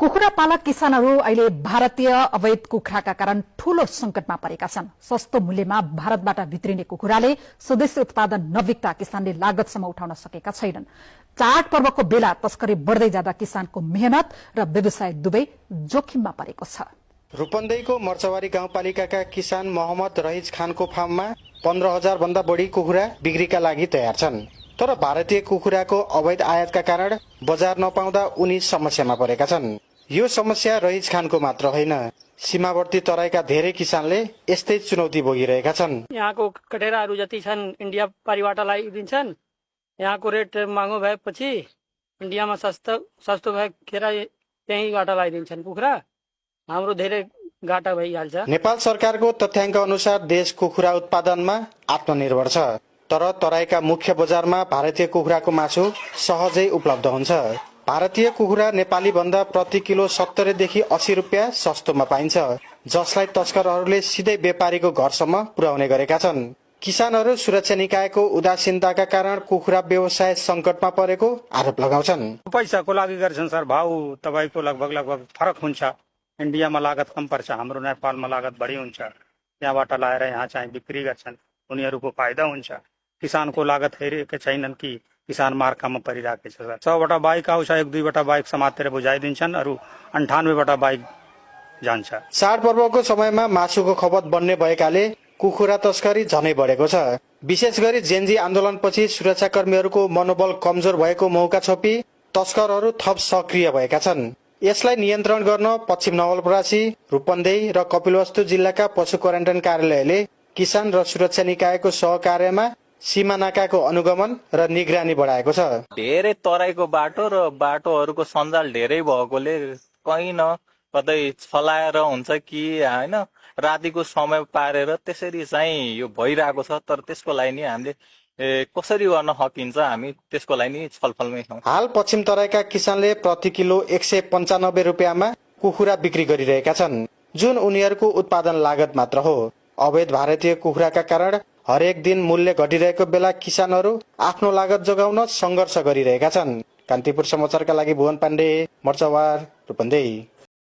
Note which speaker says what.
Speaker 1: कुखुरा पालक किसानहरू अहिले भारतीय अवैध कुखुराका कारण ठूलो संकटमा परेका छन्। सस्तो मूल्यमा भारतबाट भित्रिने कुखुराले स्वदेशी उत्पादन नबिक्दा किसानले लागतसम्म उठाउन सकेका छैनन्। चाड पर्वको बेला तस्करी बढ्दै जाँदा किसानको मेहनत र व्यवसाय दुवै जोखिममा परेको छ।
Speaker 2: रूपन्देहीको मर्चवारी गाउँपालिकाका किसान मोहम्मद रहिज खानको फार्ममा 15,000 भन्दा बढी कुखुरा बिक्रीका लागि तयार छन्। तर भारतीय कुखुराको अवैध आयातका कारण बजार नपाउँदा उनी समस्यामा परेका छन्। यो समस्या रहिज खानको मात्र होइन, सीमावर्ती तराईका धेरै किसानले यस्तै चुनौती भोगिरहेका छन्।
Speaker 3: यहाँको कटेराहरू जति छन् इन्डिया पारिबाट लगाइदिन्छन्। यहाँको रेट महँगो भएपछि इन्डियामा सस्तो भएखेर त्यहीँबाट लगाइदिन्छन् कुखुरा। हाम्रो धेरै घाटा भइहाल्छ।
Speaker 2: नेपाल सरकारको तथ्याङ्क अनुसार देश कुखुरा उत्पादनमा आत्मनिर्भर छ, तर तराईका मुख्य बजारमा भारतीय कुखुराको मासु सहजै उपलब्ध हुन्छ। भारतीय कुखुरा नेपाली भन्दा प्रति किलो 70 देखि 80 रुपियाँ सस्तोमा पाइन्छ, जसलाई तस्करहरूले सिधै व्यापारीको घरसम्म पुर्याउने गरेका छन्। किसानहरू सुरक्षा निकायको उदासीनताका कारण कुखुरा व्यवसाय संकटमा परेको आरोप लगाउँछन्।
Speaker 4: पैसाको लागि गर्छन् सर, भाउ तपाईको लगभग फरक हुन्छ। इन्डियामा लागत कम पर्छ, हाम्रो नेपालमा लागत बढी हुन्छ। त्यहाँबाट लाएर यहाँ चाहिँ बिक्री गर्छन्, उनीहरूको फाइदा हुन्छ। किसानको लागत हेरेकै छैनन् कि किसान मार्कामा परिरहेको छ। 100वटा बाइक आउँछ, 1-2वटा बाइक समातेर बुझाइदिन्छन्, अरू 98वटा बाइक जान्छ।
Speaker 2: चाडपर्वको समयमा मासुको खपत बढ्ने भएकाले कुखुरा तस्करी झनै बढेको छ। विशेष गरी जेनजी आन्दोलनपछि सुरक्षाकर्मीहरूको मनोबल कमजोर भएको मौका छोपी तस्करहरू थप सक्रिय भएका छन्। यसलाई नियन्त्रण गर्न पश्चिम नवलपरासी, रूपन्देही र कपिलवस्तु जिल्लाका पशु क्वारेन्टाइन कार्यालयले किसान र सुरक्षा निकायको सहकार्यमा सीमा नाकाको अनुगमन र निगरानी बढाएको छ।
Speaker 5: धेरै तराईको बाटो र बाटोहरूको सञ्जाल धेरै भएकोले कहीँ न कतै छलाएर हुन्छ कि होइन, रातिको समय पारेर त्यसरी चाहिँ यो भइरहेको छ। तर त्यसको लागि नि हामीले कसरी गर्न सकिन्छ, हामी त्यसको लागि नि छलफलमै छौँ।
Speaker 2: हाल पश्चिम तराईका किसानले प्रति किलो 195 रुपियाँमा कुखुरा बिक्री गरिरहेका छन्, जुन उनीहरूको उत्पादन लागत मात्र हो। अवैध भारतीय कुखुराका कारण हरेक दिन मूल्य घटिरहेको बेला किसानहरू आफ्नो लागत जोगाउन सङ्घर्ष गरिरहेका छन्। कान्तिपुर समाचारका लागि भुवन पाण्डे, मर्चवार, रूपन्देही।